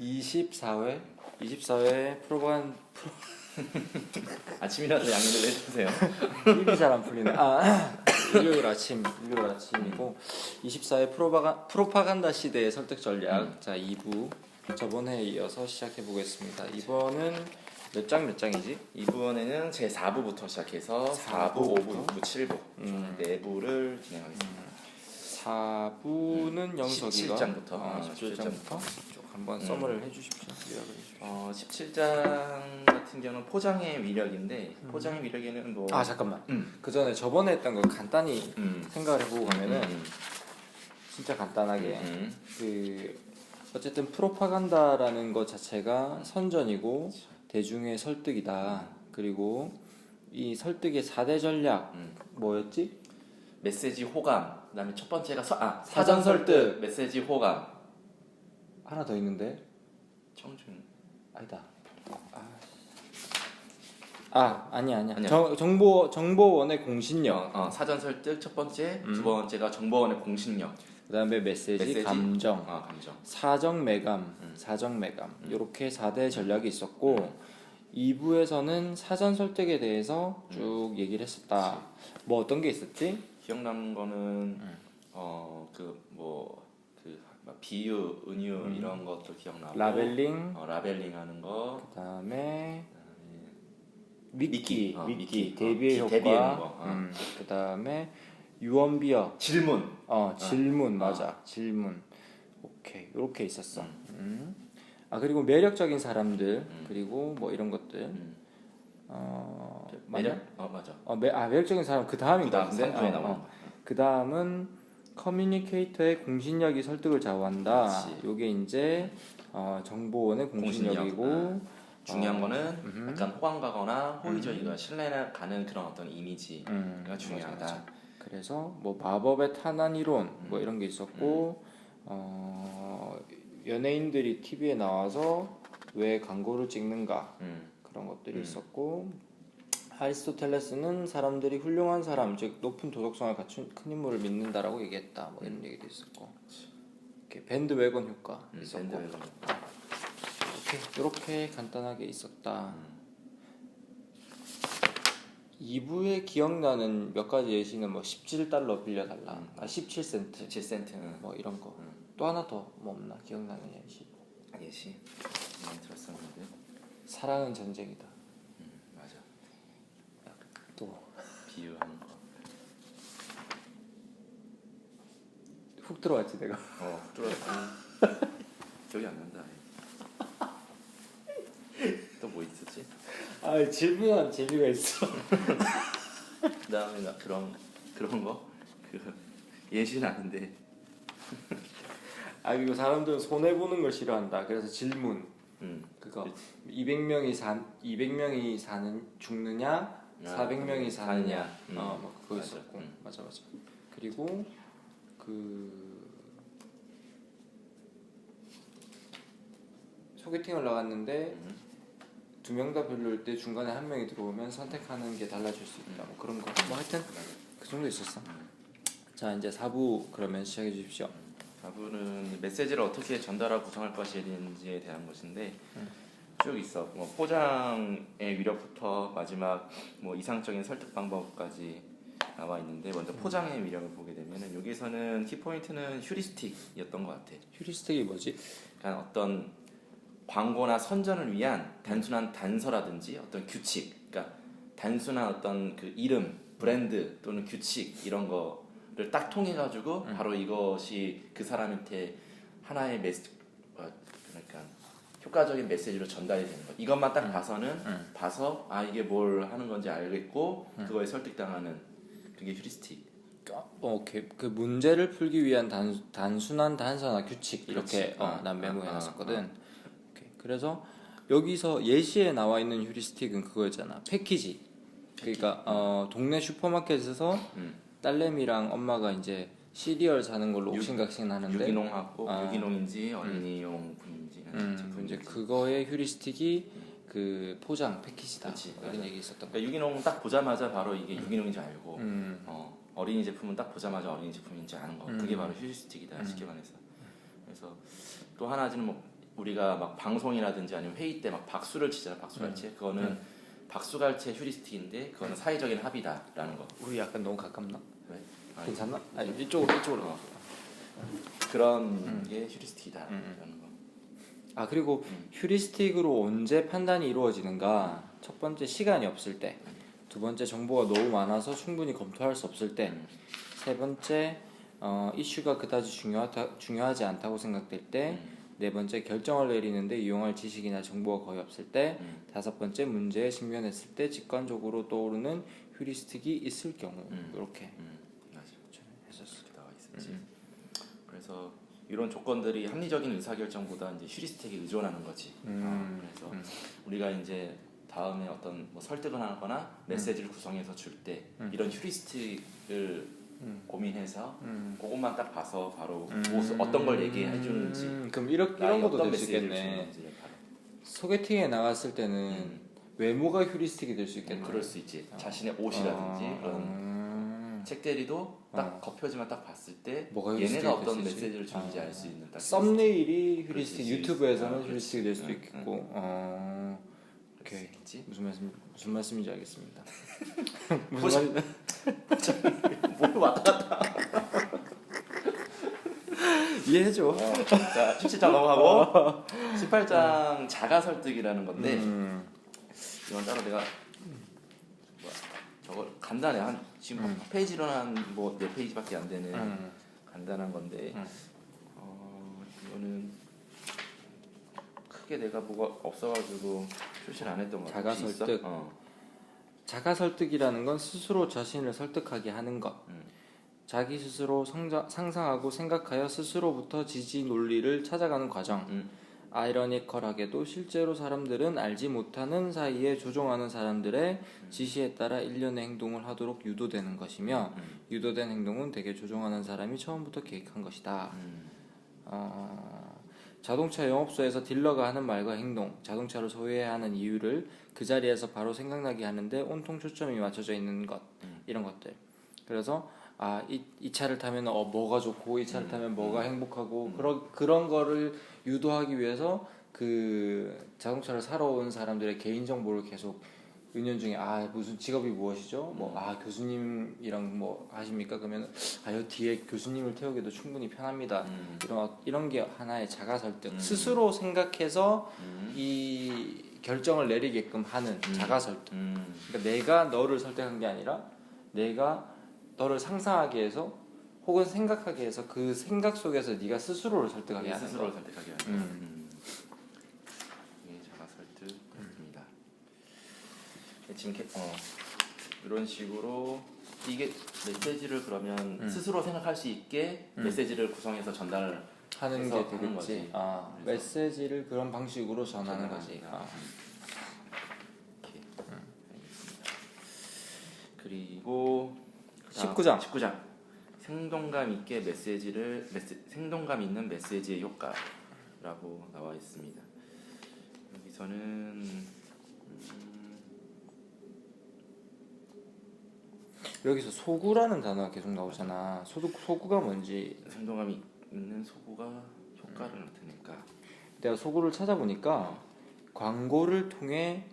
24회 프로반 아침이라서 양해를 해주세요. 입이 잘 안 풀리네. 일요일 아침이고 24회 프로파간다 시대의 설득 전략. 자, 2부 저번에 이어서 시작해 보겠습니다. 이번은 몇 장이지? 이번에는 제 4부부터 시작해서 4부, 5부, 6부, 7부 4부를 진행하겠습니다. 4부는 영석이가 17장부터 17장부터 쭉 한번 서머를 해주십시오. 요약을 해주십시오. 17장 같은 경우는 포장의 위력인데 포장의 위력에는 뭐 잠깐만. 그 전에 저번에 했던 거 간단히 생각을 해보고 가면은 진짜 간단하게 그 어쨌든 프로파간다라는 것 자체가 선전이고 대중의 설득이다. 그리고 이 설득의 4대 전략 뭐였지? 메시지 호감. 그다음에 첫 번째가 사전 설득. 메시지 호감. 하나 더 있는데 청중. 아니다. 아니야. 정보원의 공신력. 사전 설득 첫 번째, 두 번째가 정보원의 공신력. 그다음에 메시지 감정. 감정. 사정 매감. 이렇게 4대 전략이 있었고 2부에서는 사전 설득에 대해서 쭉 얘기를 했었다. 뭐 어떤 게 있었지? 기억나는 거는 비유, 은유 이런 것도 기억나고 라벨링 라벨링하는 거. 그다음에 미끼 대비의 효과. 그다음에 유언비어 질문. 질문 맞아. 질문. 오케이. 이렇게 있었어. 그리고 매력적인 사람들 그리고 뭐 이런 것들. 매력? 맞아. 매력적인 사람 그 다음인 것 같은데. 3부에 나오는 거. 그 다음은 커뮤니케이터의 공신력이 설득을 좌우한다. 요게 이제 정보원의 공신력이고 중요한 거는 약간 호감가거나 호의적이거나 신뢰가 가는 그런 어떤 이미지가 중요하다. 맞아. 그래서 뭐 마법의 탄환 이론 뭐 이런 게 있었고 연예인들이 TV에 나와서 왜 광고를 찍는가 그런 것들이 있었고 아리스토텔레스는 사람들이 훌륭한 사람 즉 높은 도덕성을 갖춘 큰 인물을 믿는다라고 얘기했다. 뭐 이런 얘기도 있었고 이렇게 밴드웨건 효과 있었고 이렇게 간단하게 있었다. 2부에 기억나는 몇 가지 예시는 뭐 17달러 빌려달라. 17센트. 17센트. 뭐 이런 거. 또 하나 더 뭐 없나? 기억나는 예시. 많이 들었었는데. 사랑은 전쟁이다. 맞아. 또 비유하는 거. 훅 들어왔지 내가. 훅 들어왔지. 기억이 안 난다. 또 뭐 있었지? 질문한 재미가 있어. 그다음에 나 그런 거 예시는 아닌데. 그리고 사람들은 손해 보는 걸 싫어한다. 그래서 질문. 그거 200명이 사는 죽느냐, 400명이 사느냐. 뭐 그거 있었고. 맞아. 그리고 소개팅을 나갔는데 2명 다 별로일 때 중간에 한 명이 들어오면 선택하는 게 달라질 수 있다. 뭐 그런 거. 뭐 하여튼 그 정도 있었어. 자, 이제 4부 그러면 시작해 주십시오. 4부는 메시지를 어떻게 전달하고 구성할 것인지에 대한 것인데 쭉 있어. 뭐 포장의 위력부터 마지막 뭐 이상적인 설득 방법까지 나와 있는데 먼저 포장의 위력을 보게 되면은 여기서는 키포인트는 휴리스틱이었던 것 같아. 휴리스틱이 뭐지? 그러니까 어떤 광고나 선전을 위한 단순한 단서라든지 어떤 규칙, 그러니까 단순한 어떤 그 이름, 브랜드 또는 규칙 이런 거를 딱 통해 가지고 바로 이것이 그 사람한테 하나의 그러니까 효과적인 메시지로 전달이 되는 거. 이것만 딱 봐서 이게 뭘 하는 건지 알겠고 그거에 설득당하는 그게 휴리스틱. 오케이. 그 문제를 풀기 위한 단순한 단서나 규칙 이렇게 난 메모해놨었거든. 그래서 여기서 예시에 나와 있는 휴리스틱은 그거였잖아. 패키지. 그러니까 동네 슈퍼마켓에서 딸내미랑 엄마가 이제 시리얼 사는 걸로 옥신각신 하는데 유기농하고 유기농인지 어린이용품인지 이제 그거의 휴리스틱이 그 포장 패키지다. 그치, 이런 얘기 있었던 거. 그러니까 유기농 딱 보자마자 바로 이게 유기농인지 알고 어린이 제품은 딱 보자마자 어린이 제품인지 아는 거. 그게 바로 휴리스틱이다. 쉽게 말해서. 그래서 또 하나는 뭐 우리가 막 방송이라든지 아니면 회의 때 막 박수를 치잖아. 박수갈채. 그거는 박수갈채 휴리스틱인데 그거는 사회적인 합의다라는 거. 우리 약간 너무 가깝나? 왜? 아니, 괜찮나? 아니 이쪽으로. 그런 게 휴리스틱이다라는 거. 아 그리고 휴리스틱으로 언제 판단이 이루어지는가? 첫 번째 시간이 없을 때, 두 번째 정보가 너무 많아서 충분히 검토할 수 없을 때, 세 번째 이슈가 그다지 중요하지 않다고 생각될 때, 네 번째 결정을 내리는데 이용할 지식이나 정보가 거의 없을 때, 다섯 번째 문제에 직면했을 때 직관적으로 떠오르는 휴리스틱이 있을 경우. 이렇게 맞아. 했었어. 이렇게 나와 있었지. 그래서 이런 조건들이 합리적인 의사결정보다 이제 휴리스틱에 의존하는 거지. 그래서 우리가 이제 다음에 어떤 뭐 설득을 하거나 메시지를 구성해서 줄 때 이런 휴리스틱을 고민해서 그것만 딱 봐서 바로 어떤 걸 얘기해 주는지 그럼 이런 것도 어떤 될 수 메시지를 있겠네. 주는지를 바로. 소개팅에 나갔을 때는 외모가 휴리스틱이 될 수 있겠네. 그럴 수 있지. 자신의 옷이라든지 그런 책대리도 딱 겉표지만 딱 봤을 때 뭐가 얘네가 휴리스틱이 어떤 될 수 있지? 메시지를 주는지 알 수 있는 딱 썸네일이 그럴 수 휴리스틱, 있지. 유튜브에서는 그렇지. 휴리스틱이 될 수도 있겠고. 그럴 수 오케이. 있겠지. 무슨 말씀인지 알겠습니다. 뭐지? 무슨 말? 뭘 왔다 갔다. 이해해줘. 자, 17장 넘어가고 18장 자가 설득이라는 건데 이건 따로 내가 저거 간단해. 한 지금 페이지로는 한뭐 4페이지밖에 안 되는 간단한 건데 이거는 크게 내가 뭐가 없어가지고 출시를 안 했던 것 같아. 자가 혹시 있어? 설득. 자가 설득이라는 건 스스로 자신을 설득하게 하는 것. 자기 스스로 상상하고 생각하여 스스로부터 지지 논리를 찾아가는 과정. 아이러니컬하게도 실제로 사람들은 알지 못하는 사이에 조종하는 사람들의 지시에 따라 일련의 행동을 하도록 유도되는 것이며 유도된 행동은 대개 조종하는 사람이 처음부터 계획한 것이다. 자동차 영업소에서 딜러가 하는 말과 행동, 자동차를 소유해야 하는 이유를 그 자리에서 바로 생각나게 하는데 온통 초점이 맞춰져 있는 것, 이런 것들. 그래서 이 차를 타면 뭐가 좋고 이 차를 타면 뭐가 행복하고 그런 거를 유도하기 위해서 그 자동차를 사러 온 사람들의 개인 정보를 계속 은연중에 무슨 직업이 무엇이죠? 교수님이랑 뭐 하십니까? 그러면 여 뒤에 교수님을 태우기도 충분히 편합니다. 이런 게 하나의 자가 설득. 스스로 생각해서 이 결정을 내리게끔 하는 자가 설득. 그러니까 내가 너를 설득한 게 아니라 내가 너를 상상하게 해서 혹은 생각하게 해서 그 생각 속에서 네가 스스로를 설득하게 하는 스스로를 거. 설득하게 하는 이게 자가 설득입니다. 지금 이런 식으로 이게 메시지를 그러면 스스로 생각할 수 있게 메시지를 구성해서 전달을 하는 해서 게 하는 되겠지. 거지. 메시지를 그런 방식으로 전하는 거지. 이렇게. 알겠습니다. 그리고 19장 생동감 있는 메시지의 효과라고 나와 있습니다. 여기서는 여기서 소구라는 단어가 계속 나오잖아. 소구가 뭔지 생동감 있는 소구가 효과를 나타낼까? 내가 소구를 찾아보니까 광고를 통해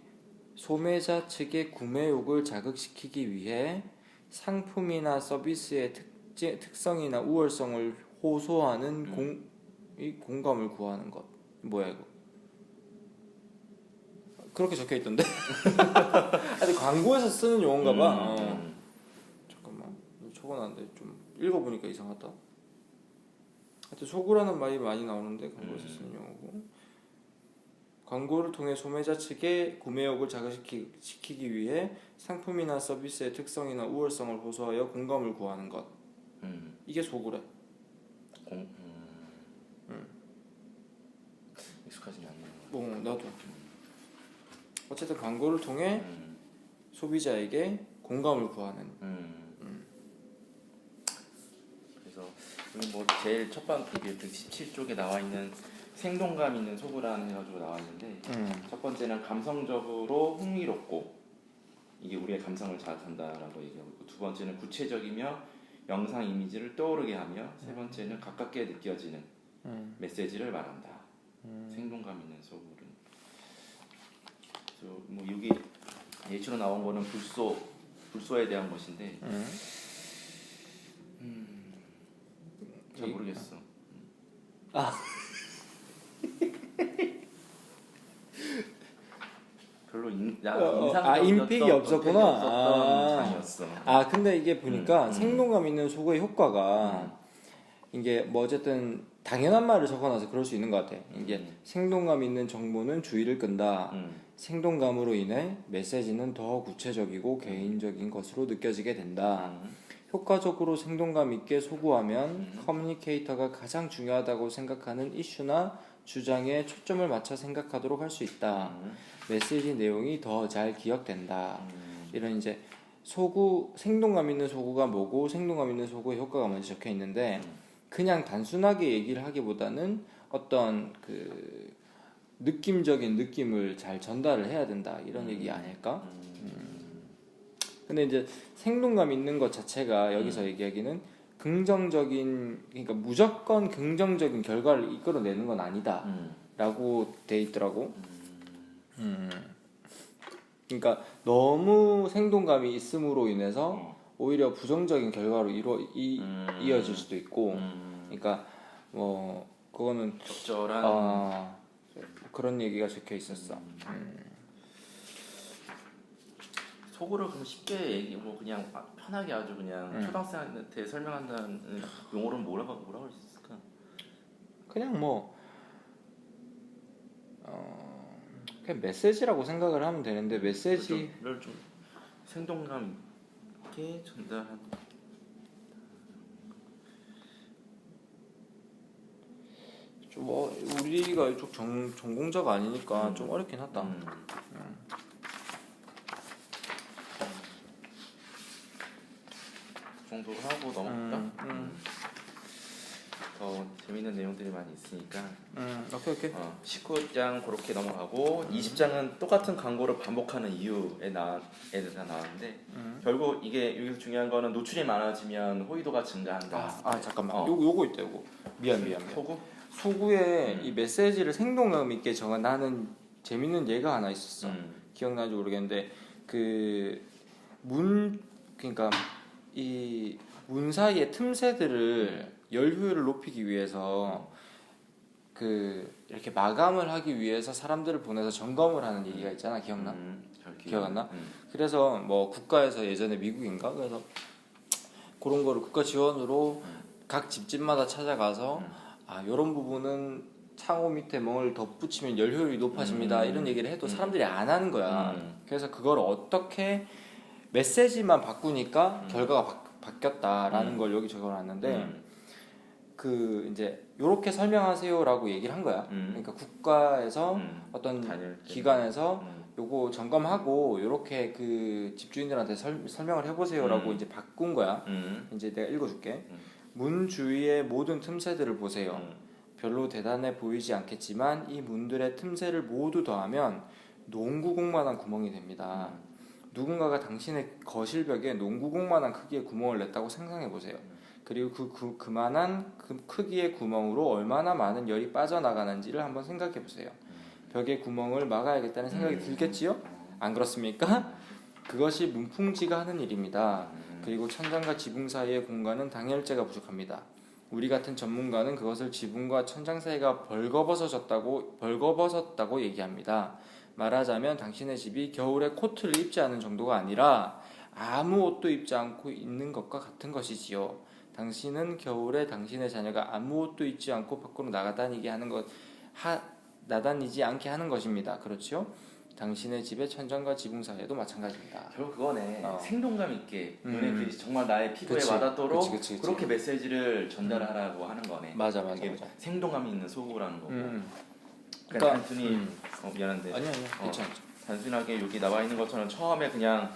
소매자 측의 구매욕을 자극시키기 위해 상품이나 서비스의 특성이나 우월성을 호소하는 공감을 구하는 것. 뭐야 이거? 그렇게 적혀 있던데. 아니 광고에서 쓰는 용어인가 봐. 잠깐만. 적어놨는데 좀 읽어보니까 이상하다. 하여튼 소구라는 말이 많이 나오는데 광고에서 쓰는 용어고. 광고를 통해 소매자 측의 구매욕을 자극시키기 위해 상품이나 서비스의 특성이나 우월성을 호소하여 공감을 구하는 것. 이게 소구래. 익숙하지 않네요. 나도. 어쨌든 광고를 통해 소비자에게 공감을 구하는. 그래서 우리 뭐 제일 첫 번째 17쪽에 나와 있는 생동감 있는 소구라는 해가지고 나와 있는데 첫 번째는 감성적으로 흥미롭고 이게 우리의 감성을 자극한다라고 얘기하고 있고 두 번째는 구체적이며 영상 이미지를 떠오르게 하며 세 번째는 가깝게 느껴지는 메시지를 말한다. 생동감 있는 소굴은 뭐 여기 예시로 나온 거는 불소에 대한 것인데 잘 모르겠어. 별로 인상적이었던 임팩이 없었구나. 장이었어. 근데 이게 보니까 생동감 있는 소고의 효과가 이게 뭐 어쨌든 당연한 말을 적어놔서 그럴 수 있는 것 같아. 이게 생동감 있는 정보는 주의를 끈다. 생동감으로 인해 메시지는 더 구체적이고 개인적인 것으로 느껴지게 된다. 효과적으로 생동감 있게 소구하면 커뮤니케이터가 가장 중요하다고 생각하는 이슈나 주장에 초점을 맞춰 생각하도록 할 수 있다. 메시지 내용이 더 잘 기억된다. 이런 이제 생동감 있는 소구가 뭐고 생동감 있는 소구의 효과가 뭔지 적혀 있는데 그냥 단순하게 얘기를 하기보다는 어떤 그 느낌적인 느낌을 잘 전달을 해야 된다 이런 얘기 아닐까? 근데 이제 생동감 있는 것 자체가 여기서 얘기하기는 긍정적인 그러니까 무조건 긍정적인 결과를 이끌어내는 건 아니다라고 돼 있더라고. 그러니까 너무 생동감이 있음으로 인해서 오히려 부정적인 결과로 이어질 수도 있고, 그러니까 뭐 그거는 적절한 그런 얘기가 적혀 있었어. 속으로 그럼 쉽게 뭐 그냥 편하게 아주 그냥 초등학생한테 설명한다는 용어로는 뭐라고 할 수 있을까? 그냥 뭐 그냥 메시지라고 생각을 하면 되는데 메시지를 좀 생동감 있게 전달한. 좀 우리가 이쪽 전공자가 아니니까 좀 어렵긴 하다. 그 정도로 하고 넘어갈까? 더 재밌는 내용들이 많이 있으니까. 오케이. 19장 그렇게 넘어가고 20장은 똑같은 광고를 반복하는 이유에 대해서 나왔는데 결국 이게 여기서 중요한 거는 노출이 많아지면 호의도가 증가한다. 잠깐만. 요거 있다. 요거. 미안. 소구에 이 메시지를 생동감 있게 나는 재밌는 예가 하나 있었어. 기억나는지 모르겠는데 그러니까 이 문 사이의 틈새들을 열 효율을 높이기 위해서 이렇게 마감을 하기 위해서 사람들을 보내서 점검을 하는 얘기가 있잖아. 기억나? 기억 안 나? 그래서 뭐 국가에서 예전에 미국인가? 그래서 그런 거를 국가 지원으로 각 집집마다 찾아가서 요런 부분은 창호 밑에 뭘 덧붙이면 열 효율이 높아집니다. 이런 얘기를 해도 사람들이 안 하는 거야. 그래서 그걸 어떻게 메시지만 바꾸니까 결과가 바뀌었다라는 걸 여기 적어놨는데 이제 요렇게 설명하세요라고 얘기를 한 거야. 그러니까 국가에서 어떤 기관에서 요거 점검하고 요렇게 집주인들한테 설명을 해보세요라고 이제 바꾼 거야. 이제 내가 읽어줄게. 문 주위의 모든 틈새들을 보세요. 별로 대단해 보이지 않겠지만 이 문들의 틈새를 모두 더하면 농구공만한 구멍이 됩니다. 누군가가 당신의 거실벽에 농구공만한 크기의 구멍을 냈다고 상상해 보세요. 그리고 그만한 크기의 구멍으로 얼마나 많은 열이 빠져나가는지를 한번 생각해 보세요. 벽에 구멍을 막아야겠다는 생각이 들겠지요? 안 그렇습니까? 그것이 문풍지가 하는 일입니다. 그리고 천장과 지붕 사이의 공간은 당열재가 부족합니다. 우리 같은 전문가는 그것을 지붕과 천장 사이가 벌거벗었다고 얘기합니다. 말하자면 당신의 집이 겨울에 코트를 입지 않은 정도가 아니라 아무 옷도 입지 않고 있는 것과 같은 것이지요. 당신은 겨울에 당신의 자녀가 아무 옷도 입지 않고 밖으로 나다니지 않게 하는 것입니다. 그렇죠? 당신의 집의 천장과 지붕 사이에도 마찬가지입니다. 결국 그거네. 생동감 있게 눈에 정말 나의 피부에 와닿도록 그치. 그렇게 메시지를 전달하라고 하는 거네. 맞아. 생동감이 있는 소구라는 거고. 그러니까 단순히 미안한데. 아니야. 괜찮아. 단순하게 여기 나와 있는 것처럼 처음에 그냥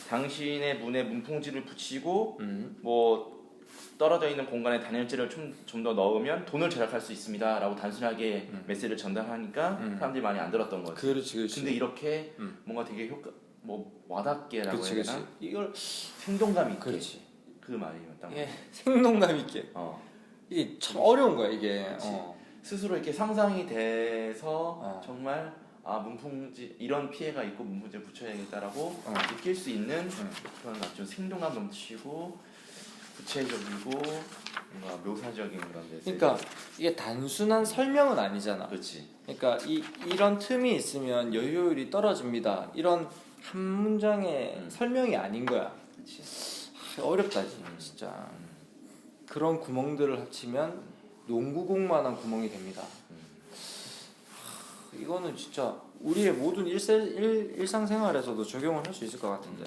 당신의 문에 문풍지를 붙이고 뭐 떨어져 있는 공간에 단열재를 좀 더 넣으면 돈을 절약할 수 있습니다라고 단순하게 메시지를 전달하니까 사람들이 많이 안 들었던 거지. 그렇지. 근데 이렇게 뭔가 되게 와닿게라고 해야 되나? 이걸 생동감 있게. 그렇지. 그 말이 맞다. 예, 생동감 있게. 이게 참 어려운 거야 이게. 스스로 이렇게 상상이 돼서 어. 정말 문풍지 이런 피해가 있고 문풍지를 붙여야겠다라고 느낄 수 있는 그런 아주 생동감 넘치고 구체적이고 뭔가 묘사적인 그런 메시지. 그러니까 이게 단순한 설명은 아니잖아. 그렇지. 그러니까 이런 틈이 있으면 여효율이 떨어집니다. 이런 한 문장의 설명이 아닌 거야. 그렇지. 어렵다 진짜. 그런 구멍들을 합치면 농구공만한 구멍이 됩니다. 이거는 진짜 우리의 모든 일상생활에서도 적용을 할 수 있을 것 같은데.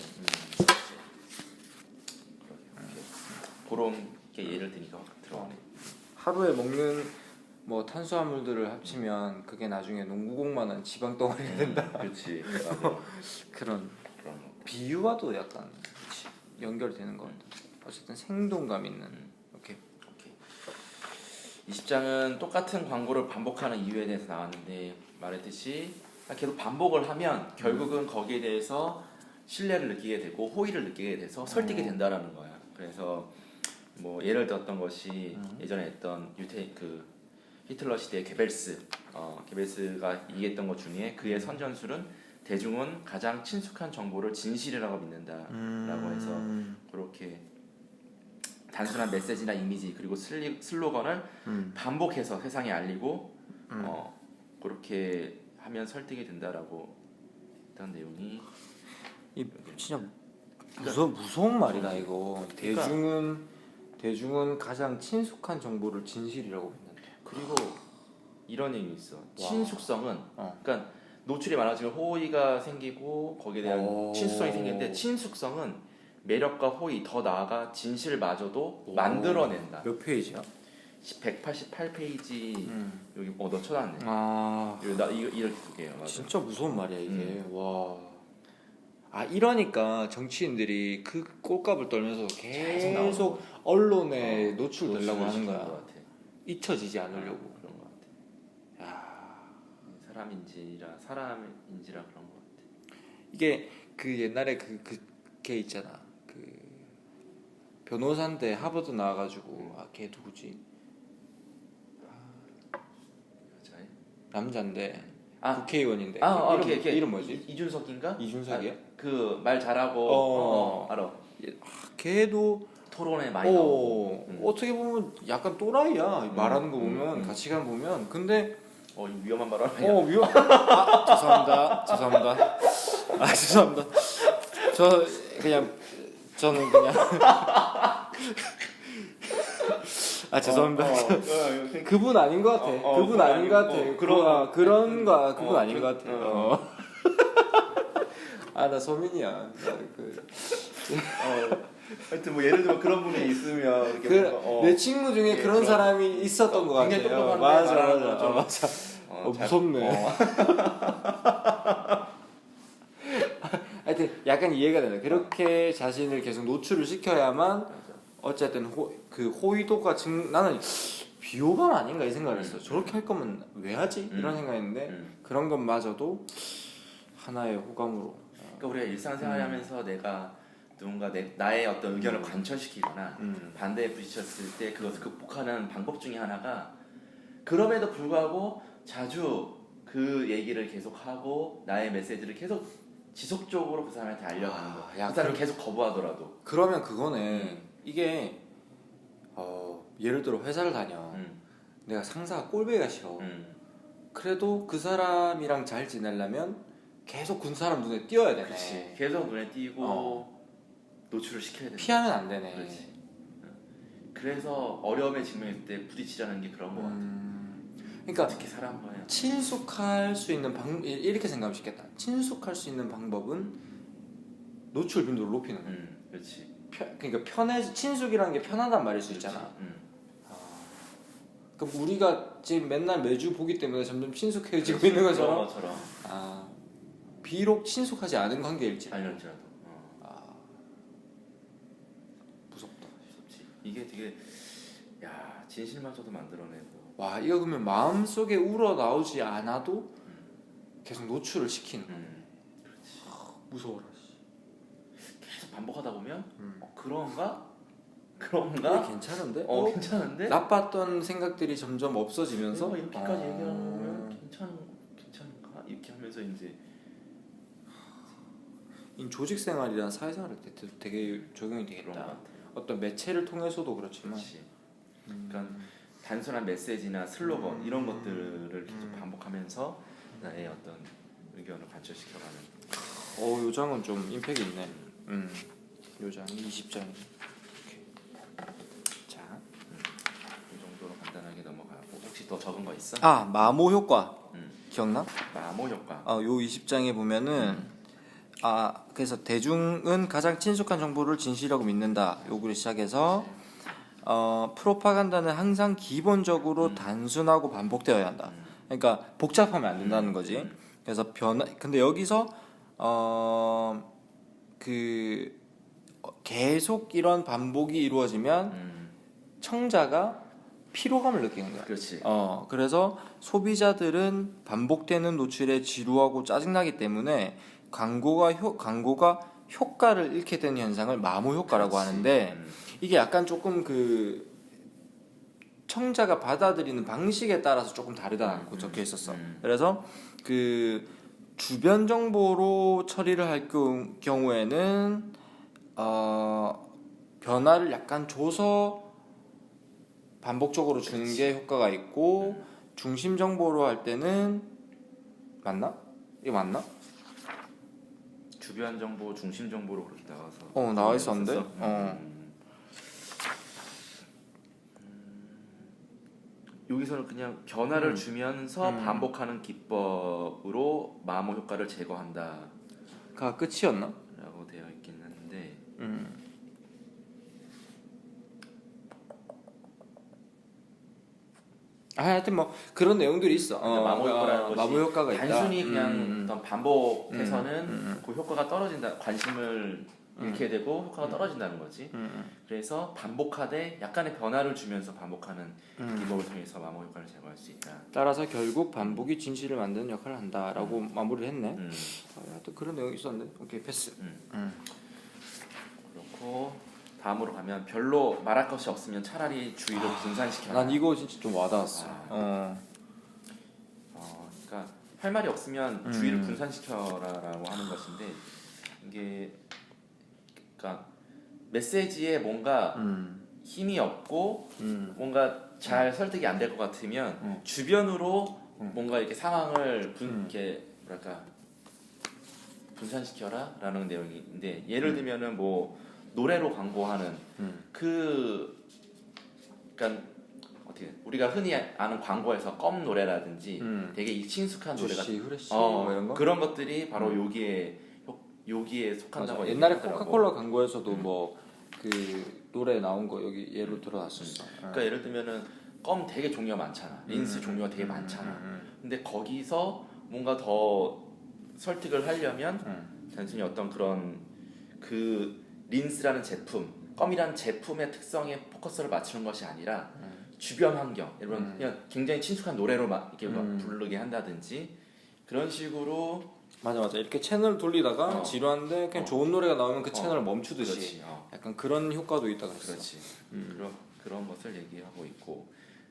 그런 게 예를 드니까 들어오네. 하루에 먹는 뭐 탄수화물들을 합치면 그게 나중에 농구공만한 지방 덩어리가 된다. 그렇지. 맞아. 그런 그런 거. 비유와도 약간 연결되는 것 같아. 어쨌든 생동감 있는. 오케이. 20장은 똑같은 광고를 반복하는 이유에 대해서 나왔는데 말했듯이 계속 반복을 하면 결국은 거기에 대해서 신뢰를 느끼게 되고 호의를 느끼게 돼서 설득이 된다라는 거야. 그래서 뭐 예를 들었던 것이 예전에 했던 히틀러 시대의 게벨스가 얘기했던 것 중에 그의 선전술은 대중은 가장 친숙한 정보를 진실이라고 믿는다라고 해서 그렇게 단순한 메시지나 이미지 그리고 슬로건을 반복해서 세상에 알리고 그렇게 하면 설득이 된다라고 했던 내용이 이 진짜 무서운 말이다 이거. 대중은 가장 친숙한 정보를 진실이라고 믿는다. 그리고 이런 얘기 있어. 친숙성은 어. 그러니까 노출이 많아지면 호의가 생기고 거기에 대한 친숙성이 생기는데 친숙성은 매력과 호의 더 나아가 진실마저도 만들어낸다. 몇 페이지야? 188페이지 여기 너 쳐놨네. 이거 이렇게 두 개요. 맞아. 진짜 무서운 말이야 이게. 와. 이러니까 정치인들이 그 꼴값을 떨면서 계속 언론에 노출되려고 하는 거야. 것 같아. 잊혀지지 않으려고. 그런 것 같아. 야. 사람인지라 그런 것 같아. 이게 그 옛날에 걔 있잖아. 그 변호사인데 하버드 나와가지고 걔 누구지? 여자애? 남자인데 아. 국회의원인데 걔 이름 뭐지? 이준석인가? 이준석이야? 그 말 잘하고 알아. 걔도 토론에 많이 나오고. 어떻게 보면 약간 또라이야. 말하는 거 보면 가치관 보면. 근데 이거 위험한 말 하면 죄송합니다. 죄송합니다. 저는 그냥 죄송합니다. 그분 아닌 것 같아. 그분 아닌 것 같아. 그분 아닌 것 같아. 나 서민이야. 하여튼 뭐 예를 들어 그런 분이 있으면 이렇게 내 친구 중에 그런 사람이 있었던 것 같아. 굉장히 똑똑한데 맞아. 무섭네. 하여튼 약간 이해가 되네. 그렇게 자신을 계속 노출을 시켜야만 어쨌든 호의도가 나는 비호감 아닌가 이 생각을 했어. 저렇게 할 거면 왜 하지? 이런 생각했는데 그런 것마저도 하나의 호감으로. 그러니까 우리가 일상생활 하면서 내가 누군가 나의 어떤 의견을 관철시키거나 반대에 부딪혔을 때 그것을 극복하는 방법 중에 하나가 그럼에도 불구하고 자주 그 얘기를 계속하고 나의 메시지를 계속 지속적으로 그 사람한테 알려가는 거. 그 사람이 계속 거부하더라도. 그러면 그거네. 이게 예를 들어 회사를 다녀. 내가 상사가 꼴보기가 싫어. 그래도 그 사람이랑 잘 지내려면 계속 그 사람 눈에 띄어야 되네. 그치. 계속 눈에 띄고 노출을 시켜야 돼. 피하면 안 되네. 그렇지. 그래서 어려움에 직면했을 때 부딪히자는 게 그런 거 같아. 그러니까 어떻게 살아온 거야? 친숙할 수 있는 이렇게 생각하면 쉽겠다. 친숙할 수 있는 방법은 노출 빈도를 높이는 거야. 그렇지. 그러니까 친숙이라는 게 편하단 말일 수 있잖아. 그럼 우리가 지금 맨날 매주 보기 때문에 점점 친숙해지고 있는 것처럼. 비록 친숙하지 않은 관계일지. 아니랄지라도. 무섭다. 무섭지. 이게 되게 진실마저도 만들어내고. 와, 이거 그러면 마음속에 우러나오지 않아도 계속 노출을 시키는 거야. 그렇지. 무서워라. 계속 반복하다 보면 그런가? 그런가? 괜찮은데? 괜찮은데? 나빴던 생각들이 점점 없어지면서 이렇게까지 얘기하면 괜찮은가? 이렇게 하면서 이제 이 조직 생활이나 사회생활 때 되게 적용이 그런 것 되겠다. 같아. 어떤 매체를 통해서도 그렇지만. 그렇지. 그러니까 단순한 메시지나 슬로건 이런 것들을 계속 반복하면서 나의 어떤 의견을 관철시켜가는. 요 장은 좀 임팩이 있네. 요 장이 20장이. 자, 이 정도로 간단하게 넘어가고 혹시 더 적은 거 있어? 마모 효과 기억나? 마모 효과. 요 20장에 보면은 그래서 대중은 가장 친숙한 정보를 진실이라고 믿는다. 요구를 시작해서 프로파간다는 항상 기본적으로 단순하고 반복되어야 한다. 그러니까 복잡하면 안 된다는 거지. 그래서 근데 여기서 계속 이런 반복이 이루어지면 청자가 피로감을 느끼는 거야. 그렇지. 그래서 소비자들은 반복되는 노출에 지루하고 짜증나기 때문에 광고가 효과를 잃게 되는 현상을 마모 효과라고 그렇지. 하는데 이게 약간 조금 청자가 받아들이는 방식에 따라서 조금 다르다고 적혀 있었어. 그래서 주변 정보로 처리를 할 경우에는 변화를 약간 줘서 반복적으로 주는 게 효과가 있고 중심 정보로 할 때는 맞나? 이거 맞나? 주변 정보, 중심 정보로 그렇게 나와서. 나와 있었는데. 여기서는 그냥 변화를 주면서 반복하는 기법으로 마모 효과를 제거한다라고 가 끝이었나? 되어 있긴 한데. 하여튼 뭐 그런 내용들이 있어. 마모 효과라는 것이 마모 효과가 있다. 단순히 그냥 어떤 반복해서는 그 효과가 떨어진다, 관심을 잃게 되고 효과가 떨어진다는 거지. 그래서 반복하되 약간의 변화를 주면서 반복하는 기법을 통해서 마모 효과를 제거할 수 있다. 따라서 결국 반복이 진실을 만드는 역할을 한다라고 마무리를 했네. 하여튼 그런 내용이 있었는데 오케이 패스. 그렇고 다음으로 가면 별로 말할 것이 없으면 차라리 주의를 분산시켜라. 난 이거 진짜 좀 와닿았어. 그러니까 할 말이 없으면 주의를 분산시켜라라고 하는 것인데 이게 그러니까 메시지에 뭔가 힘이 없고 뭔가 잘 설득이 안 될 것 같으면 주변으로 뭔가 이렇게 상황을 이렇게 뭐랄까 분산시켜라라는 내용인데 예를 들면은 뭐 노래로 광고하는 그러니까 어떻게 우리가 흔히 아는 광고에서 껌 노래라든지 되게 친숙한 노래가 후레쉬 뭐 이런 거? 그런 것들이 바로 여기에 속한다고 맞아. 옛날에 얘기하더라고. 코카콜라 광고에서도 뭐 노래 나온 거 여기 예로 들어놨었어. 그러니까 예를 들면은 껌 되게 종류가 많잖아. 린스 종류가 되게 많잖아. 근데 거기서 뭔가 더 설득을 하려면 단순히 어떤 그런 린스라는 제품, 껌이라는 제품의 특성에 포커스를 맞추는 것이 아니라 주변 환경, 여러분 그냥 굉장히 친숙한 노래로 이렇게 부르게 한다든지 그런 식으로. 맞아. 이렇게 채널 돌리다가 지루한데 그냥 좋은 노래가 나오면 그 채널을 멈추듯이. 그렇지. 약간 그런 효과도 있다 그랬어. 그렇지. 그런 것을 얘기하고 있고.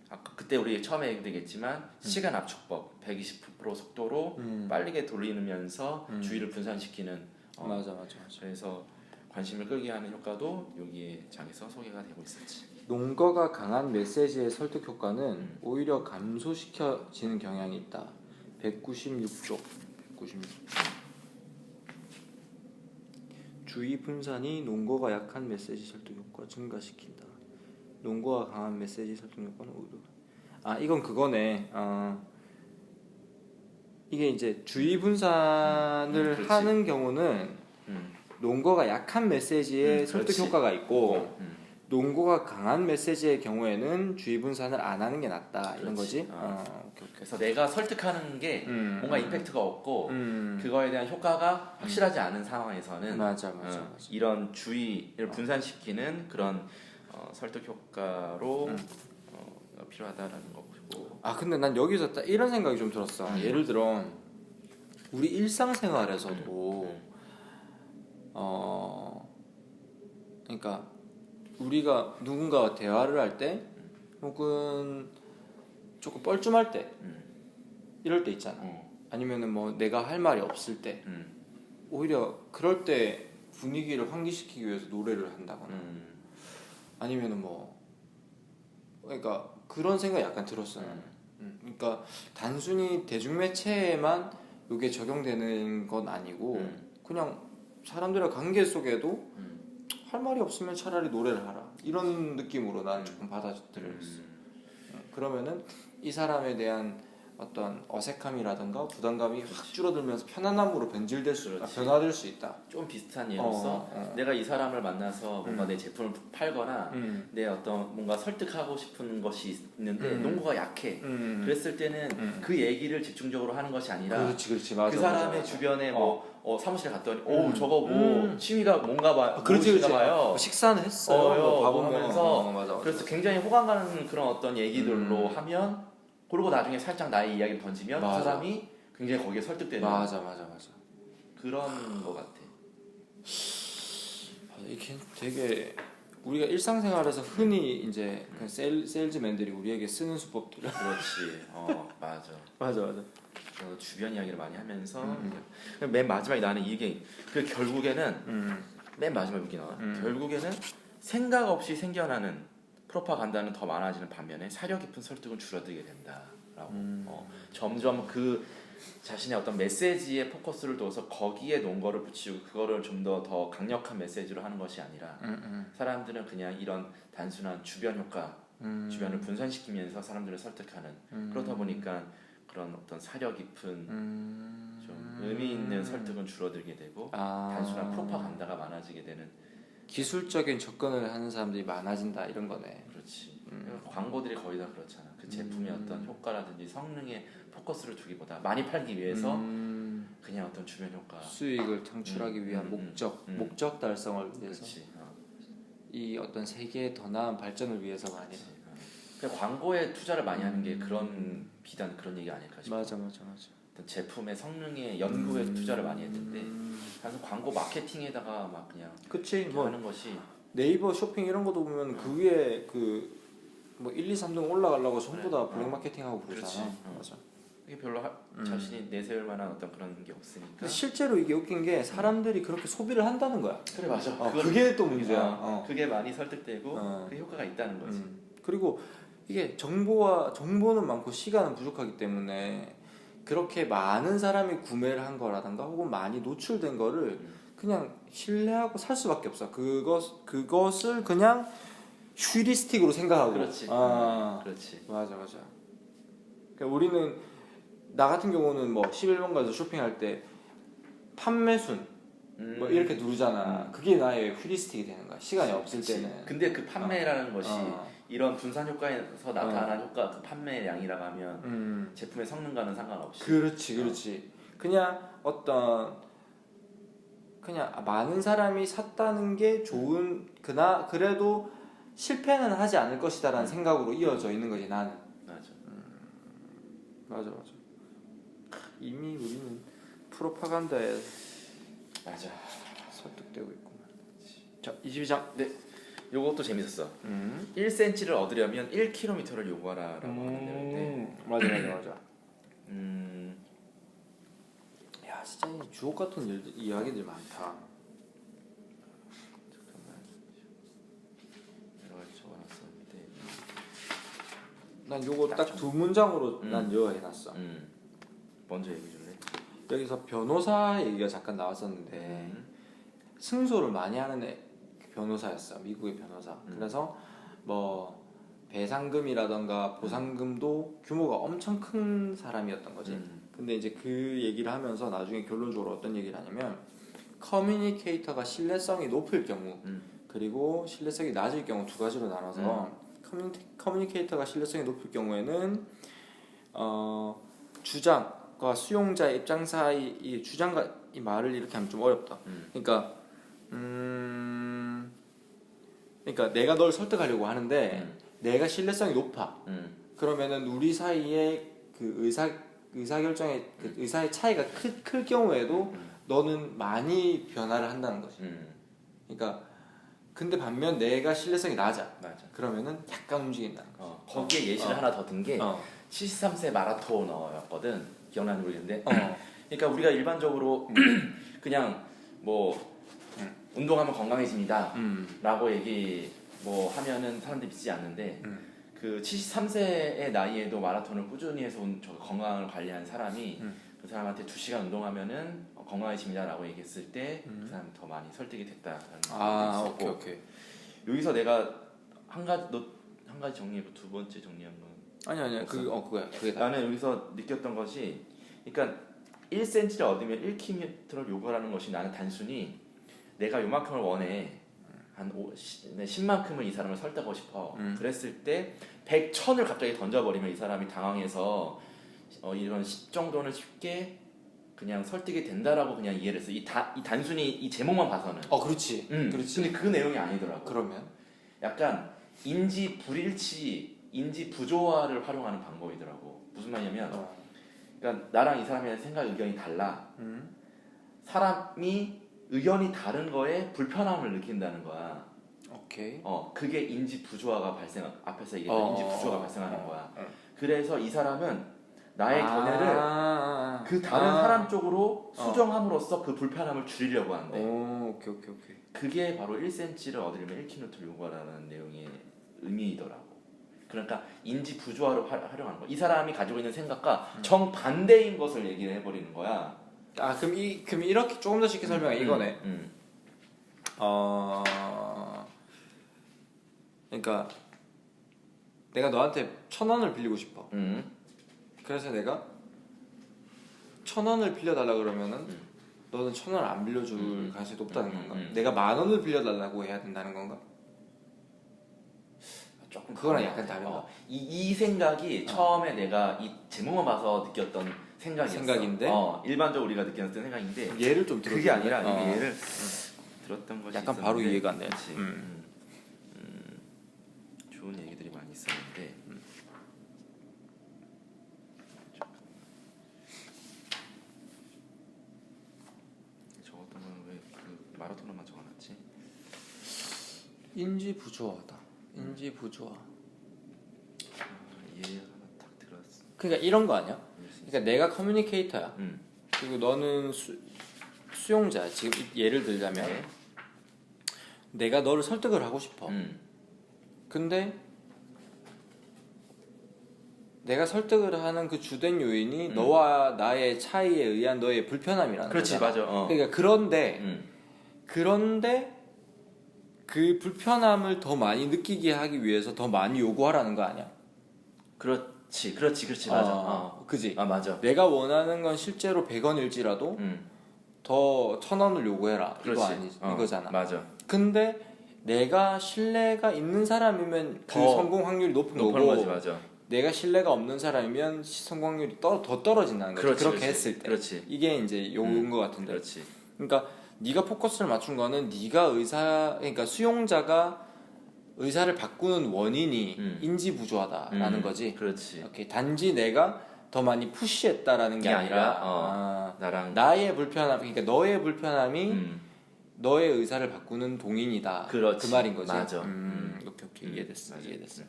아까 그때 우리 처음에 얘기했지만 시간 압축법 120% 속도로 빠르게 돌리면서 주의를 분산시키는. 맞아. 그래서 관심을 끌게 하는 효과도 여기에 장에서 소개가 되고 있었지. 논거가 강한 메시지의 설득 효과는 오히려 감소시켜지는 경향이 있다. 196쪽. 주의 분산이 논거가 약한 메시지 설득 효과 증가시킨다. 논거가 강한 메시지 설득 효과는 오히려. 이건 그거네. 이게 이제 주의 분산을 하는 경우는 논거가 약한 메시지의 설득 그렇지. 효과가 있고 논거가 강한 메시지의 경우에는 주의 분산을 안 하는 게 낫다. 이런 거지. 오케이. 그래서 내가 설득하는 게 뭔가 임팩트가 없고 그거에 대한 효과가 확실하지 않은 상황에서는 맞아. 이런 주의를 분산시키는 그런 설득 효과로 필요하다라는 거고. 근데 난 여기서 딱 이런 생각이 좀 들었어. 예를 들어 우리 일상생활에서도 그러니까 우리가 누군가와 대화를 할 때 혹은 조금 뻘쭘할 때 이럴 때 있잖아. 아니면은 뭐 내가 할 말이 없을 때 오히려 그럴 때 분위기를 환기시키기 위해서 노래를 한다거나 아니면은 뭐 그러니까 그런 생각이 약간 들었어요. 그러니까 단순히 대중매체에만 이게 적용되는 건 아니고 그냥 사람들의 관계 속에도 할 말이 없으면 차라리 노래를 하라 이런 느낌으로 난 조금 받아들였어. 그러면은 이 사람에 대한 어떤 어색함이라든가 부담감이 확 줄어들면서 편안함으로 변화될 수 있다. 좀 비슷한 예로서 내가 이 사람을 만나서 뭔가 내 제품을 팔거나 내 어떤 뭔가 설득하고 싶은 것이 있는데 농구가 약해. 그랬을 때는 그 얘기를 집중적으로 하는 것이 아니라 그렇지 맞아. 그 사람의 맞아. 주변에 사무실에 갔더니 저거 뭐 취미가 뭔가 그렇지. 봐요. 식사는 했어요. 밥 보면서 맞아. 그래서 굉장히 호감 가는 그런 어떤 얘기들로 하면 그리고 나중에 살짝 나의 이야기를 던지면 그 사람이 굉장히 거기에 설득되는 맞아. 그런 거 같아. 이게 되게 우리가 일상생활에서 흔히 이제 그 세일즈맨들이 우리에게 쓰는 수법들. 그렇지. 맞아. 맞아. 주변 이야기를 많이 하면서 맨 마지막에 나는 이게 그 결국에는 맨 마지막에 이게 나와. 결국에는 생각 없이 생겨나는 프로파간다는 더 많아지는 반면에 사려 깊은 설득은 줄어들게 된다라고. 점점 그 자신의 어떤 메시지에 포커스를 둬서 거기에 논거를 붙이고 그거를 좀 더 강력한 메시지로 하는 것이 아니라 사람들은 그냥 이런 단순한 주변 효과, 주변을 분산시키면서 사람들을 설득하는 그러다 보니까 그런 어떤 사려 깊은 좀 의미 있는 설득은 줄어들게 되고 단순한 프로파간다가 많아지게 되는 기술적인 접근을 하는 사람들이 많아진다 이런 거네. 그렇지. 광고들이 거의 다 그렇잖아. 그 제품의 어떤 효과라든지 성능에 포커스를 두기보다 많이 팔기 위해서 그냥 어떤 주변 효과, 수익을 창출하기 위한 목적 달성을 위해서. 그렇지. 이 어떤 세계의 더 나은 발전을 위해서가 아니라. 그러니까 광고에 투자를 많이 하는 게 비단 그런 얘기 아닐까 싶어. 맞아. 어떤 제품의 성능의 연구에 투자를 많이 했는데 단순 광고 마케팅에다가 막 그냥 그치 뭐 하는 것이 네이버 쇼핑 이런 것도 보면 그 위에 그 뭐 1, 2, 3등 올라가려고 전부 다 블랙 마케팅하고 그러잖아. 맞아. 이게 별로 자신이 내세울 만한 어떤 그런 게 없으니까. 근데 실제로 이게 웃긴 게 사람들이 그렇게 소비를 한다는 거야. 그래 맞아. 그게 또 문제야. 그게 많이 설득되고 그 효과가 있다는 거지. 그리고 이게 정보는 많고 시간은 부족하기 때문에 그렇게 많은 사람이 구매를 한 거라든가 혹은 많이 노출된 거를 그냥 신뢰하고 살 수밖에 없어. 그것을 그냥 휴리스틱으로 생각하고. 그렇지. 그렇지. 맞아. 그러니까 우리는 나 같은 경우는 뭐 11번 가서 쇼핑할 때 판매순 뭐 이렇게 누르잖아. 그게 나의 휴리스틱이 되는 거야. 시간이 없을 때는. 근데 그 판매라는 것이 이런 분산 효과에서 나타난 효과, 그 판매량이라고 하면 제품의 성능과는 상관없이. 그렇지. 그냥 많은 사람이 샀다는 게 좋은 그래도 실패는 하지 않을 것이다라는 생각으로 이어져 있는 거지 나는. 맞아. 이미 우리는 프로파간다에 맞아. 설득되고 있구만. 자, 22장. 네. 요것도 재밌었어. 1cm를 얻으려면 1km를 요구하라라고 하는 내용인데. 맞아. 야, 진짜 이 주옥 같은 이야기들 많다. 잠깐만. 여러 가지 적어놨었는데. 난 요거 딱 두 문장으로 난 요거 해놨어. 먼저 얘기 줄래? 여기서 변호사 얘기가 잠깐 나왔었는데 승소를 많이 하는 변호사였어. 미국의 변호사. 그래서 뭐 배상금이라던가 보상금도 규모가 엄청 큰 사람이었던 거지. 근데 이제 그 얘기를 하면서 나중에 결론적으로 어떤 얘기를 하냐면 커뮤니케이터가 신뢰성이 높을 경우 그리고 신뢰성이 낮을 경우 두 가지로 나눠서 커뮤니케이터가 신뢰성이 높을 경우에는 주장과 수용자의 입장 사이 이 주장과 이 말을 이렇게 하면 좀 어렵다. 그러니까 내가 널 설득하려고 하는데 내가 신뢰성이 높아. 그러면은 우리 사이에 그 의사결정의 그 의사의 차이가 클 경우에도 너는 많이 변화를 한다는 거지. 그러니까 근데 반면 내가 신뢰성이 낮아. 맞아. 그러면은 약간 움직인다는 거. 거기에 예시를 하나 더 든 게 어. 73세 마라토너였거든. 기억나는지 모르겠는데. 어. 그러니까 우리가 일반적으로 그냥 뭐 운동하면 건강해집니다. 라고 얘기 뭐 하면은 사람들이 믿지 않는데 그 73세의 나이에도 마라톤을 꾸준히 해서 저 건강을 관리한 사람이 그 사람한테 2시간 운동하면은 건강해집니다라고 얘기했을 때 그 사람이 더 많이 설득이 됐다라는 아, 얘기도 있었고. 오케이. 여기서 내가 한 가지 정리해고 두 번째 정리한 건 아니야. 그게 다. 나는 여기서 느꼈던 것이 그러니까 1cm를 얻으면 1km를 요구하는 것이 나는 단순히 내가 요만큼을 원해 한 10만큼을 이 사람을 설득하고 싶어 그랬을 때 100, 1000을 갑자기 던져버리면 이 사람이 당황해서 이런 10 정도는 쉽게 그냥 설득이 된다라고 그냥 이해를 했어. 이 단순히 이 제목만 봐서는. 그렇지. 그렇지. 근데 그 내용이 아니더라고. 그러면 약간 인지 불일치, 인지 부조화를 활용하는 방법이더라고. 무슨 말이냐면, 그러니까 나랑 이 사람의 생각 의견이 달라. 사람이 의견이 다른 거에 불편함을 느낀다는 거야. 오케이. 그게 인지 부조화가 앞에서 얘기했던 인지 부조화가 발생하는 거야. 그래서 이 사람은 나의 견해를 그 다른 사람 쪽으로 수정함으로써 그 불편함을 줄이려고 한대. 오케이. 그게 바로 1cm를 얻으려면 1km를 요구하라는 내용의 의미이더라고. 그러니까 인지 부조화를 활용하는 거야. 이 사람이 가지고 있는 생각과 정반대인 것을 얘기를 해버리는 거야. 그럼 이렇게 조금 더 쉽게 설명해. 이거네. 그러니까 내가 너한테 1,000원을 빌리고 싶어. 그래서 내가 1,000원을 빌려달라 그러면은 너는 1,000원을 안 빌려줄 가능성이 높다는 건가? 내가 10,000원을 빌려달라고 해야 된다는 건가? 조금 그거랑 약간 다른가? 이 생각이 처음에 내가 이 제목만 봐서 느꼈던 생각인데? 일반적으로 우리가 느꼈던 생각인데 예를 좀 들어. 그게 아니라 이게 예를 들었던 것이 약간 바로 있었는데, 이해가 안 돼. 그치. 좋은 얘기들이 많이 있었는데 적었던 건 왜 그 마라톤만 적어놨지? 인지 부조화다. 인지 부조화. 얘 하나 딱 들었어. 그러니까 이런 거 아니야? 그러니까 내가 커뮤니케이터야. 그리고 너는 수용자. 지금 예를 들자면 네. 내가 너를 설득을 하고 싶어. 근데 내가 설득을 하는 그 주된 요인이 너와 나의 차이에 의한 너의 불편함이라는 그렇지, 거잖아. 맞아. 그러니까 그런데 그 불편함을 더 많이 느끼게 하기 위해서 더 많이 요구하라는 거 아니야? 그렇지, 맞아. 그지? 맞아. 내가 원하는 건 실제로 100원일지라도 더 1,000원을 요구해라. 그렇지. 이거잖아. 맞아. 근데 내가 신뢰가 있는 사람이면 그 더 성공 확률이 높은 높은 거고 거지, 맞아. 내가 신뢰가 없는 사람이면 성공 확률이 더 떨어진다는 거지. 그렇게 했을 때. 그렇지. 이게 이제 요인 것 같은데. 그렇지. 그러니까 네가 포커스를 맞춘 거는 그러니까 수용자가 의사를 바꾸는 원인이 인지 부조하다라는 거지. 그렇지. 오케이. 단지 내가 더 많이 푸시했다라는 게 그게 아니라 나랑 나의 불편함, 그러니까 너의 불편함이 너의 의사를 바꾸는 동인이다. 그렇지. 그 말인 거지. 맞아. 오케이. 이해됐어. 맞아. 이해됐어.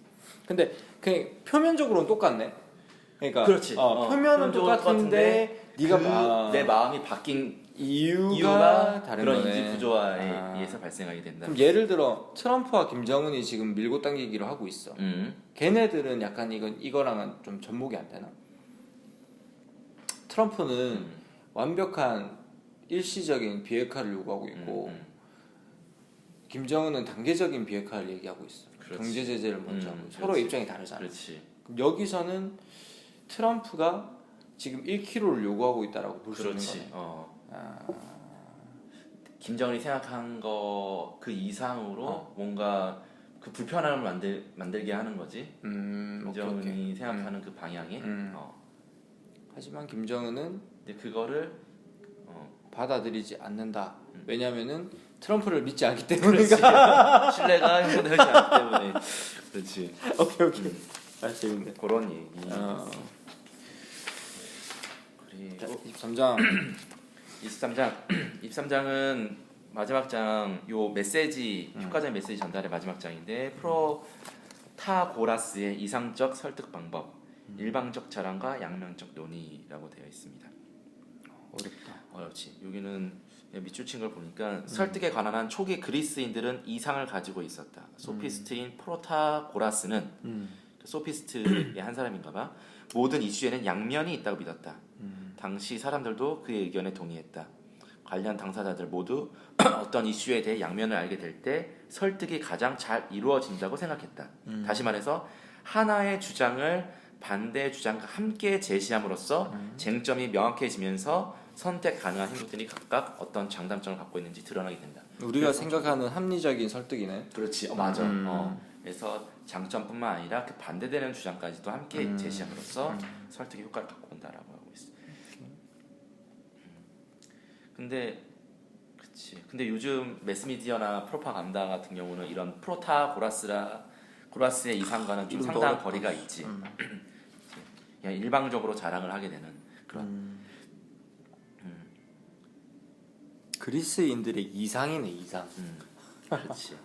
근데 그냥 표면적으로는 똑같네. 그러니까 그렇지. 표면은 똑같은데 네가 내 마음이 바뀐 이유가 다른 그런 거네. 인지 부조화에 의해서 발생하게 된다. 그럼 예를 들어 트럼프와 김정은이 지금 밀고 당기기로 하고 있어. 걔네들은 약간 이거랑은 좀 접목이 안 되나? 트럼프는 완벽한 일시적인 비핵화를 요구하고 있고 김정은은 단계적인 비핵화를 얘기하고 있어. 그렇지. 경제 제재를 먼저 하고 서로 그렇지. 입장이 다르잖아. 그렇지. 그럼 여기서는 트럼프가 지금 1kg를 요구하고 있다라고 볼 수 있는 그렇지. 거네. 김정은이 생각한 거 그 이상으로 뭔가 그 불편함을 만들게 하는 거지. 김정은이 오케이. 생각하는 그 방향에. 하지만 김정은은 근데 그거를 받아들이지 않는다. 왜냐면은 트럼프를 믿지 않기 그렇지. 때문이니까. 신뢰가 형성되지 않기 때문에. 그렇지. 오케이. 재밌네. 그런 얘기. 자, 그리고 23장. 23장은 마지막 장 요 메시지 효과적인 메시지 전달의 마지막 장인데 프로타고라스의 이상적 설득 방법, 일방적 자랑과 양면적 논의라고 되어 있습니다. 어렵다. 어렵지. 여기는 밑줄 친 걸 보니까 설득에 관한 한 초기 그리스인들은 이상을 가지고 있었다. 소피스트인 프로타고라스는 소피스트의 한 사람인가봐. 모든 이슈에는 양면이 있다고 믿었다. 당시 사람들도 그의 의견에 동의했다. 관련 당사자들 모두 어떤 이슈에 대해 양면을 알게 될 때 설득이 가장 잘 이루어진다고 생각했다. 다시 말해서 하나의 주장을 반대 주장과 함께 제시함으로써 쟁점이 명확해지면서 선택 가능한 행동들이 각각 어떤 장단점을 갖고 있는지 드러나게 된다. 우리가 생각하는 합리적인 설득이네. 그렇지, 맞아. 그래서 장점뿐만 아니라 그 반대되는 주장까지도 함께 제시함으로써 설득의 효과를 갖고 온다라고 하고 있어. 근데 근데 요즘 매스미디어나 프로파간다 같은 경우는 이런 고라스의 이상과는 좀 상당한 거리가 있지. 그냥 일방적으로 자랑을 하게 되는 그런. 그리스인들의 이상이네, 이상. 그렇지.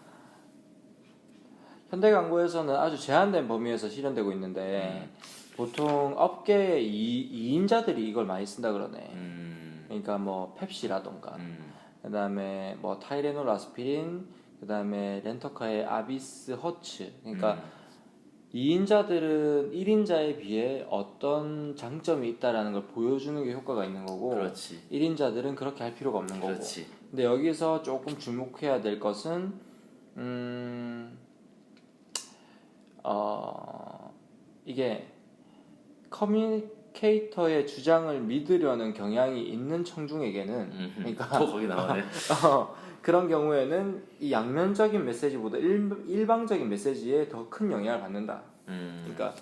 현대 광고에서는 아주 제한된 범위에서 실현되고 있는데 보통 업계의 2인자들이 이걸 많이 쓴다 그러네. 그러니까 뭐 펩시라던가 그다음에 뭐 타이레놀 아스피린, 그다음에 렌터카의 아비스 허츠. 그러니까 2인자들은 1인자에 비해 어떤 장점이 있다라는 걸 보여주는 게 효과가 있는 거고, 그렇지. 1인자들은 그렇게 할 필요가 없는 거고. 그렇지. 근데 여기서 조금 주목해야 될 것은 이게 커뮤니케이터의 주장을 믿으려는 경향이 있는 청중에게는 그러니까 또 거기 나오네. 그런 경우에는 이 양면적인 메시지보다 일방적인 메시지에 더 큰 영향을 받는다. 그러니까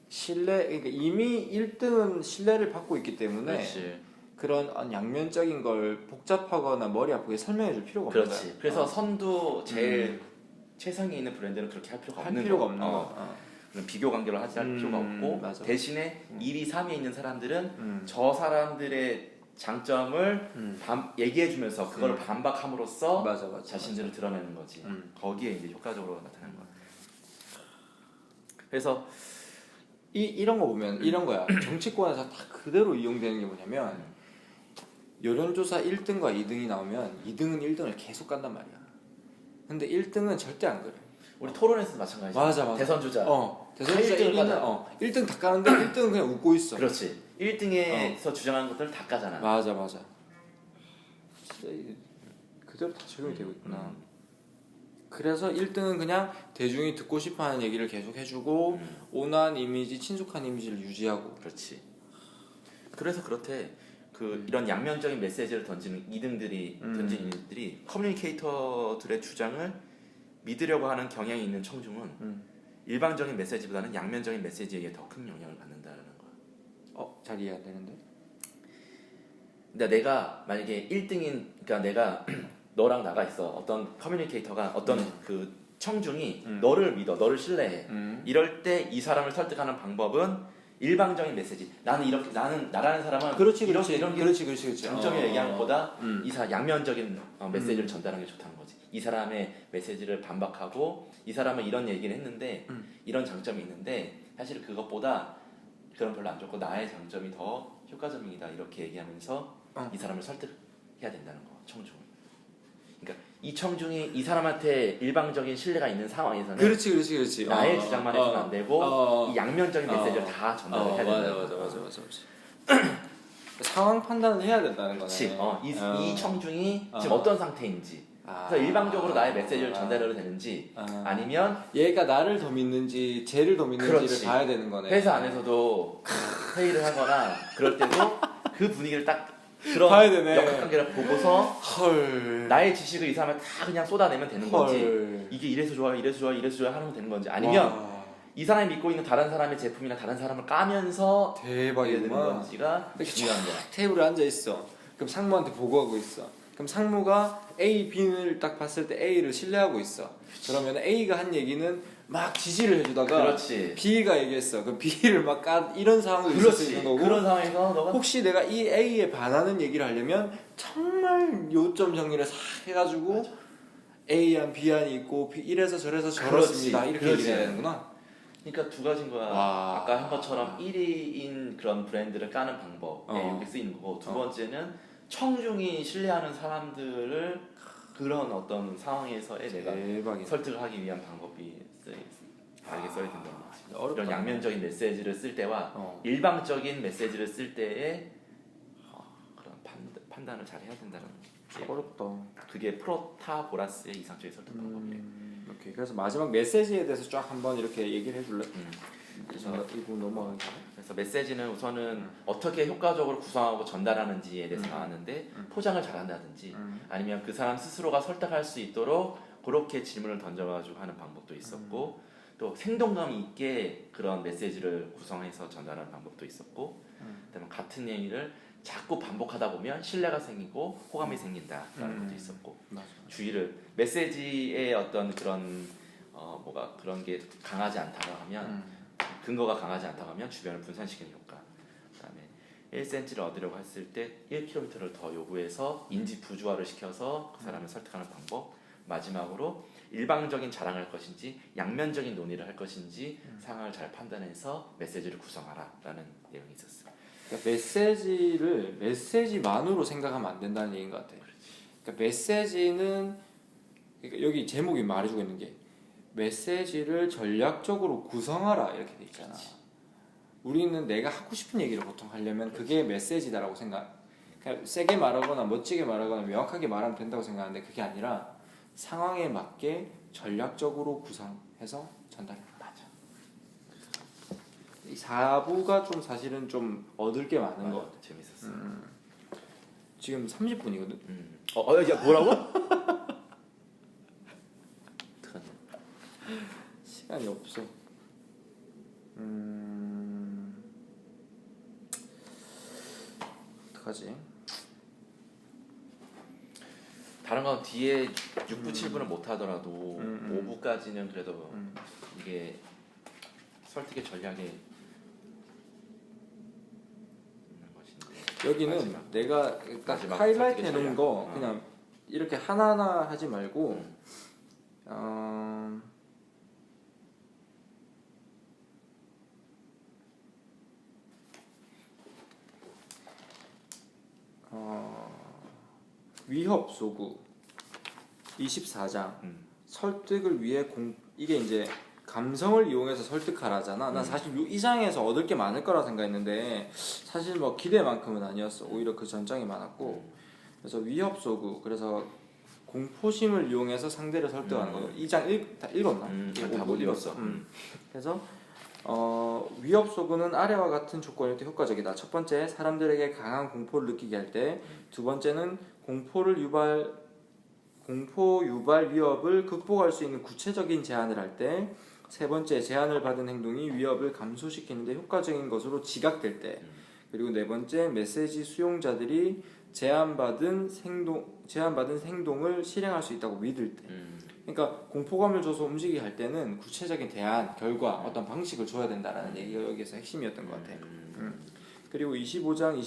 그러니까 이미 1등은 신뢰를 받고 있기 때문에 그렇지. 그런 양면적인 걸 복잡하거나 머리 아프게 설명해 줄 필요가 없는 거야. 그렇지. 그래서 선도 제일 최상위 있는 브랜드는 그렇게 할 필요가 없는 필요가 거. 없는 거. 그런 비교 관계를 하지 할 필요가 없고 맞아. 대신에 1위, 3위에 있는 사람들은 저 사람들의 장점을 얘기해주면서 그걸 반박함으로써 맞아. 자신들을 드러내는 거지. 거기에 이제 효과적으로 나타나는 거야. 그래서 이런 거 보면 이런 거야. 정치권에서 다 그대로 이용되는 게 뭐냐면 여론조사 1등과 2등이 나오면 2등은 1등을 계속 간단 말이야. 근데 1등은 절대 안 그래. 우리 토론에서도 마찬가지야. 맞아. 대선 주자. 대선 주자 1위는 1등 다 까는데 1등은 그냥 웃고 있어. 그렇지. 1등에서 주장하는 것들을 다 까잖아. 맞아. 진짜 그대로 다 적용이 되고 있구나. 그래서 1등은 그냥 대중이 듣고 싶어하는 얘기를 계속 해주고 온화한 이미지, 친숙한 이미지를 유지하고. 그렇지. 그래서 그렇대. 이런 양면적인 메시지를 던지는 2등들이 던지는 이들이 커뮤니케이터들의 주장을 믿으려고 하는 경향이 있는 청중은 일방적인 메시지보다는 양면적인 메시지에 더 큰 영향을 받는다는 거야. 잘 이해 안 되는데? 근데 내가 만약에 1등인, 그러니까 내가 너랑 나가 있어. 어떤 커뮤니케이터가 어떤 그 청중이 너를 믿어, 너를 신뢰해. 이럴 때 이 사람을 설득하는 방법은 일방적인 메시지. 나는 나라는 사람은 이런 게 장점이 얘기하는 것보다 양면적인 메시지를 전달하는 게 좋다는 거지. 이 사람의 메시지를 반박하고 이 사람은 이런 얘기를 했는데 이런 장점이 있는데 사실 그것보다 그런 별로 안 좋고 나의 장점이 더 효과적이다 이렇게 얘기하면서 이 사람을 설득해야 된다는 거. 청중. 그러니까 이 청중이 이 사람한테 일방적인 신뢰가 있는 상황에서는 그렇지. 나의 주장만 해서는 안 되고 이 양면적인 메시지를 다 전달을 해야 된다. 맞아. 상황 판단을 해야 된다는 거네. 그렇지. 이 청중이 지금 어떤 상태인지. 그래서 일방적으로 나의 메시지를 전달해도 되는지 아니면 얘가 나를 더 믿는지 쟤를 더 믿는지를 그렇지. 봐야 되는 거네. 회사 안에서도 회의를 하거나 그럴 때도 그 분위기를 딱 봐야 되네. 역학관계를 보고서 헐. 나의 지식을 이 사람한테 다 그냥 쏟아내면 되는 건지 헐. 이게 이래서 좋아 하는 되는 건지 아니면 이 사람이 믿고 있는 다른 사람의 제품이나 다른 사람을 까면서 대박이야 되는 건지가 중요한 거야. 테이블에 앉아 있어. 그럼 상무한테 보고하고 있어. 그럼 상무가 A, B를 딱 봤을 때 A를 신뢰하고 있어. 그러면 A가 한 얘기는 막 지지를 해주다가 그렇지. B가 얘기했어. 그 B를 막 이런 상황도 있을 수 있는 거고. 그런 상황에서 너가 혹시 내가 이 A에 반하는 얘기를 하려면 정말 요점 정리를 싹 해가지고 맞아. A안 B안이 있고 이래서 저래서 저렇습니다. 이렇게 그렇지. 얘기해야 되는구나. 그러니까 두 가지인 거야. 와. 아까 한 것처럼 1위인 그런 브랜드를 까는 방법에 어. 여기 쓰이는 거고 두 번째는 청중이 신뢰하는 사람들을 그런 어떤 상황에서의 내가 대박이다. 설득을 하기 위한 방법이 다르게 써야 된다는 거지. 어렵다. 이런 양면적인 메시지를 쓸 때와 일방적인 메시지를 쓸 때의 그런 판단을 잘 해야 된다는 거지. 어렵다. 그게 프로타고라스의 이상적인 설득 방법이에요. 오케이. 그래서 마지막 메시지에 대해서 쫙 한번 이렇게 얘기를 해줄래? 그래서 이 부분 넘어가자. 그래서 메시지는 우선은 어떻게 효과적으로 구성하고 전달하는지에 대해서 나왔는데 포장을 잘한다든지 아니면 그 사람 스스로가 설득할 수 있도록 그렇게 질문을 던져가지고 하는 방법도 있었고 또 생동감 있게 그런 메시지를 구성해서 전달하는 방법도 있었고 그다음에 같은 얘기를 자꾸 반복하다 보면 신뢰가 생기고 호감이 생긴다라는 것도 있었고 맞아. 주의를 메시지의 어떤 그런 뭐가 그런 게 강하지 않다고 하면 근거가 강하지 않다고 하면 주변을 분산시키는 효과. 그다음에 1cm를 얻으려고 했을 때 1km를 더 요구해서 인지 부조화를 시켜서 그 사람을 설득하는 방법. 마지막으로 일방적인 자랑을 할 것인지 양면적인 논의를 할 것인지 상황을 잘 판단해서 메시지를 구성하라라는 내용이 있었어요. 그러니까 메시지를 메시지만으로 생각하면 안 된다는 얘기인 것 같아. 그러니까 메시지는 그러니까 여기 제목이 말해주고 있는 게 메시지를 전략적으로 구성하라 이렇게 돼 있잖아. 우리는 내가 하고 싶은 얘기를 보통 하려면 그게 메시지다라고 생각. 그러니까 세게 말하거나 멋지게 말하거나 명확하게 말하면 된다고 생각하는데 그게 아니라 상황에 맞게 전략적으로 구성해서 전달해. 맞아. 이 4부가 좀 사실은 좀 얻을 게 많은 것 같아. 재밌었어. 지금 30분이거든. 야 뭐라고? 시간이 없어. 어떡하지? 다른 거 뒤에 6부, 7부는 못 하더라도 5부까지는 그래도 이게 설득의 전략에 있는 것인데 여기는 마지막. 내가 딱 마지막 하이라이트 설득의 해놓은 전략. 거 그냥 이렇게 하나하나 하지 말고 위협 소구 24장 설득을 위해 이게 이제 감성을 이용해서 설득하라잖아. 난 사실 이 장에서 얻을 게 많을 거라 생각했는데 사실 뭐 기대만큼은 아니었어. 오히려 그 전장이 많았고 그래서 위협 소구 그래서 공포심을 이용해서 상대를 설득하는 거. 이 장 다 읽었나? 다 못 읽었어. 그래서 위협 소구는 아래와 같은 조건일 때 효과적이다. 첫 번째, 사람들에게 강한 공포를 느끼게 할 때. 두 번째는 공포 유발 위협을 극복할 수 있는 구체적인 제안을 할 때. 세 번째, 제안을 받은 행동이 위협을 감소시키는 데 효과적인 것으로 지각될 때. 그리고 네 번째, 메시지 수용자들이 제안받은 행동을 실행할 수 있다고 믿을 때. 그러니까 공포감을 줘서 움직이게 할 때는 구체적인 대안, 결과, 어떤 방식을 줘야 된다라는 얘기가 여기에서 핵심이었던 것 같아요. 그리고 25장,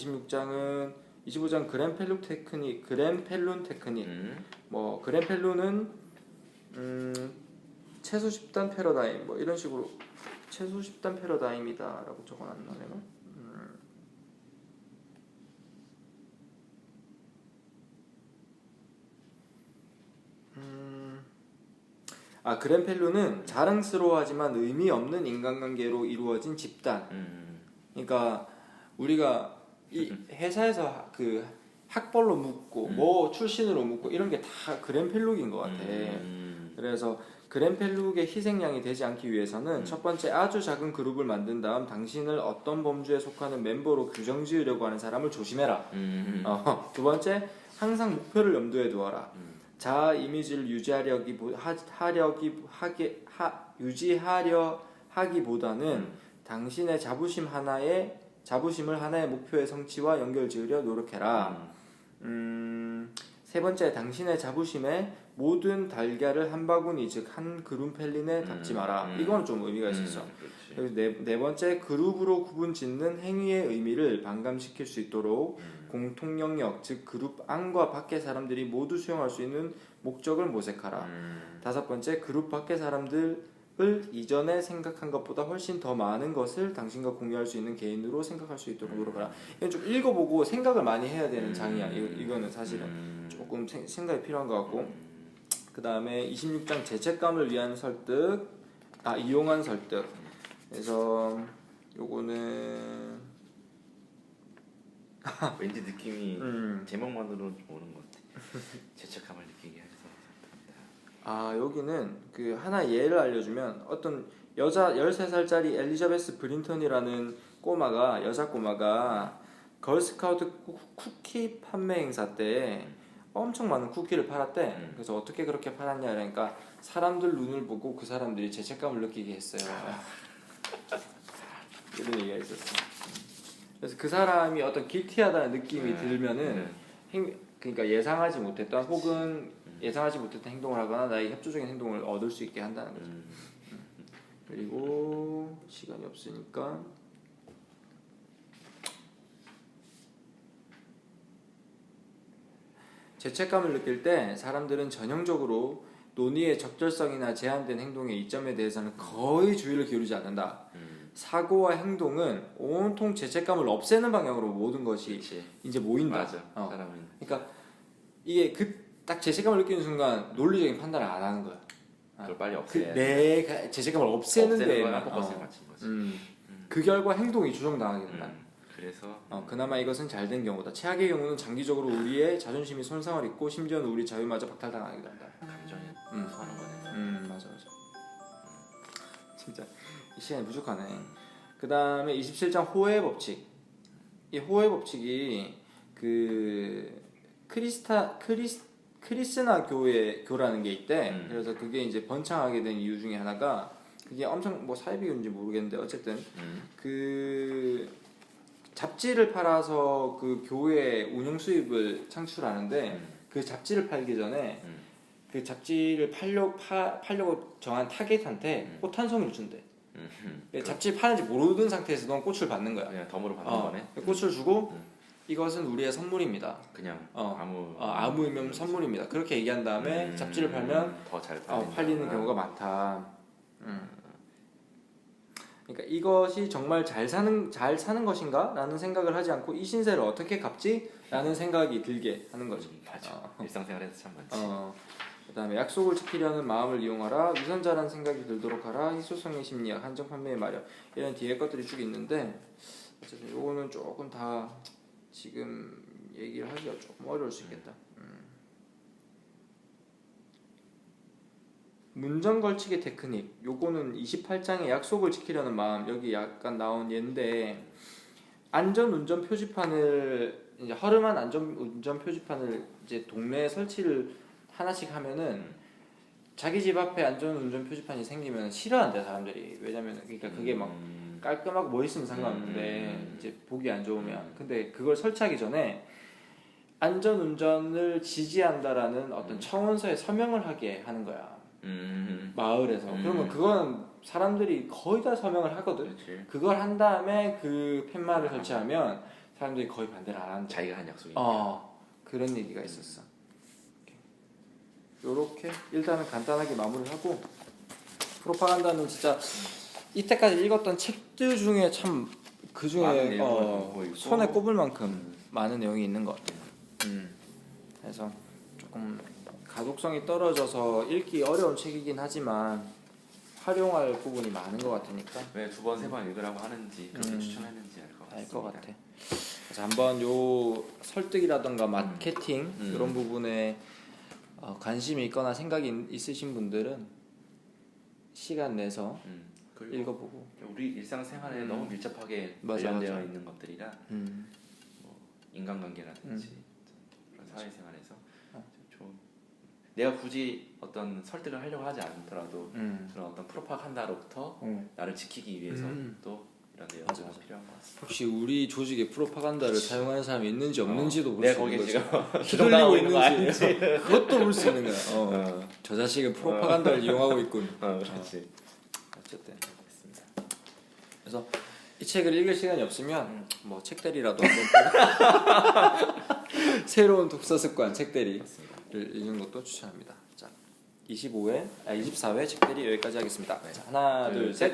25장 그랜펠룬 테크닉. 뭐 그랜펠룬은 최소 집단 패러다임, 뭐 이런 식으로 최소 집단 패러다임이다라고 적어놨나 내가? 그랜펠룬은 자랑스러워하지만 의미 없는 인간관계로 이루어진 집단. 그러니까 우리가 이 회사에서 그 학벌로 묻고 뭐 출신으로 묻고 이런 게 다 그랜펠룩인 것 같아. 그래서 그랜펠룩의 희생양이 되지 않기 위해서는 첫 번째 아주 작은 그룹을 만든 다음 당신을 어떤 범주에 속하는 member로 규정 지으려고 하는 사람을 조심해라. 두 번째 항상 목표를 염두에 두어라. 자아 이미지를 유지하려 하기보다는 당신의 자부심을 하나의 목표의 성취와 연결 지으려 노력해라. 세 번째, 당신의 자부심에 모든 달걀을 한 바구니 즉 한 그룹 펠린에 담지 마라. 이거는 좀 의미가 있었어. 그리고 네 번째, 그룹으로 구분짓는 행위의 의미를 반감시킬 수 있도록 공통 영역 즉 그룹 안과 밖의 사람들이 모두 수용할 수 있는 목적을 모색하라. 다섯 번째, 그룹 밖의 사람들을 이전에 생각한 것보다 훨씬 더 많은 것을 당신과 공유할 수 있는 개인으로 생각할 수 있도록 노력하라. 이건 좀 읽어보고 생각을 많이 해야 되는 장이야. 이거는 사실은 조금 생각이 필요한 것 같고. 그 다음에 26장 죄책감을 위한 설득, 이용한 설득. 그래서 요거는 왠지 느낌이 제목만으로는 좀 오는 것 같아. 죄책감을 느끼게 해서. 여기는 그 하나 예를 알려주면 어떤 여자 13살짜리 엘리자베스 브린턴이라는 여자 꼬마가 걸스카우트 쿠키 판매 행사 때 엄청 많은 쿠키를 팔았대. 그래서 어떻게 그렇게 팔았냐 그러니까 사람들 눈을 보고 그 사람들이 죄책감을 느끼게 했어요. 이런 얘기가 있었어. 그래서 그 사람이 어떤 길티하다는 느낌이 들면은 그러니까 예상하지 못했던 혹은 예상하지 못했던 행동을 하거나 나의 협조적인 행동을 얻을 수 있게 한다는 거죠. 그리고 시간이 없으니까 죄책감을 느낄 때 사람들은 전형적으로 논의의 적절성이나 제한된 행동의 이점에 대해서는 거의 주의를 기울이지 않는다. 사고와 행동은 온통 죄책감을 없애는 방향으로 모든 것이 이제 모인다. 맞아. 사람은. 그러니까 이게 딱 죄책감을 느끼는 순간 논리적인 판단을 안 하는 거야. 그걸 빨리 없애야 내가 죄책감을 없애는 데에만 포커스를 맞춘 거지. 그 결과 행동이 조정당하게 된다. 그래서 그나마 이것은 잘된 경우다. 최악의 경우는 장기적으로 우리의 자존심이 손상을 입고 심지어는 우리 자유마저 박탈당하게 된다. 감정이 소하는 거네. 맞아. 진짜 이 시간이 부족하네. 그 다음에 27장 호의 법칙. 이 호의 법칙이 그 크리스나 교라는 게 있대. 그래서 그게 이제 번창하게 된 이유 중에 하나가 그게 엄청 뭐 사이비인지 모르겠는데 어쨌든 그 잡지를 팔아서 그 교회 운영 수입을 창출하는데 그 잡지를 팔기 전에 그 잡지를 팔려고 정한 타겟한테 꽃 한 송이를 준대. 잡지 파는지 모르는 상태에서 넌 꽃을 받는 거야. 그냥 덤으로 받는 거네. 꽃을 주고 이것은 우리의 선물입니다. 그냥 아무 의미 없는 선물입니다. 그렇게 얘기한 다음에 잡지를 팔면 더 잘 팔리는 경우가 많다. 그러니까 이것이 정말 잘 사는 것인가? 라는 생각을 하지 않고 이 신세를 어떻게 갚지? 라는 생각이 들게 하는 거지. 맞아. 일상생활에서 참 많지. 그다음에 약속을 지키려는 마음을 이용하라. 위선자라는 생각이 들도록 하라. 희소성의 심리학, 한정 판매의 마력. 이런 뒤에 것들이 쭉 있는데 어쨌든 요거는 조금 다 지금 얘기를 하기가 조금 어려울 수 있겠다. 문전 걸치기 테크닉. 요거는 28장에 약속을 지키려는 마음. 여기 약간 나온 예인데 안전 운전 표지판을 이제 허름한 안전 운전 표지판을 이제 동네에 설치를 하나씩 하면은 자기 집 앞에 안전 운전 표지판이 생기면 싫어한대 사람들이. 왜냐면 그러니까 그게 막 깔끔하고 멋있으면 상관없는데 이제 보기 안 좋으면. 근데 그걸 설치하기 전에 안전 운전을 지지한다라는 어떤 청원서에 서명을 하게 하는 거야. 마을에서. 그러면 그건 사람들이 거의 다 서명을 하거든. 그치. 그걸 한 다음에 그 팻말을 설치하면 사람들이 거의 반대를 안 한다. 자기가 한 약속이니까. 그런 얘기가 있었어. 요렇게 일단은 간단하게 마무리를 하고, 프로파간다는 진짜 이때까지 읽었던 책들 중에 참 그 중에 손에 꼽을 만큼 많은 내용이 있는 것 같아요. 그래서 조금 가독성이 떨어져서 읽기 어려운 책이긴 하지만 활용할 부분이 많은 것 같으니까 왜 두 번, 세 번 읽으라고 하는지 그렇게 추천했는지 알 것 같습니다. 같아. 그래서 한번 요 설득이라던가 마케팅 이런 부분에 관심이 있거나 생각이 있으신 분들은 시간 내서 읽어보고. 우리 일상생활에 너무 밀접하게 맞아. 관련되어 있는 것들이라 뭐 인간관계라든지 그런 사회생활에서 좀 내가 굳이 어떤 설득을 하려고 하지 않더라도 그런 어떤 프로파간다로부터 나를 지키기 위해서 또 이런 내용이 맞아, 맞아. 필요한 것 같습니다. 혹시 우리 조직에 프로파간다를 사용하는 사람이 있는지 없는지도 볼 내 수 거기 있는 지금 거죠. 기동당하고 휘둘리고 있는 거 있는지 그것도 볼 수 있는 거야. 저 자식은 프로파간다를 이용하고 있군. 그렇지. 어쨌든 그래서 이 책을 읽을 시간이 없으면 뭐 책대리라도 한번 보고 새로운 독서 습관 책대리를 읽는 것도 추천합니다. 자, 24회 책대리 여기까지 하겠습니다. 자, 하나, 둘, 셋.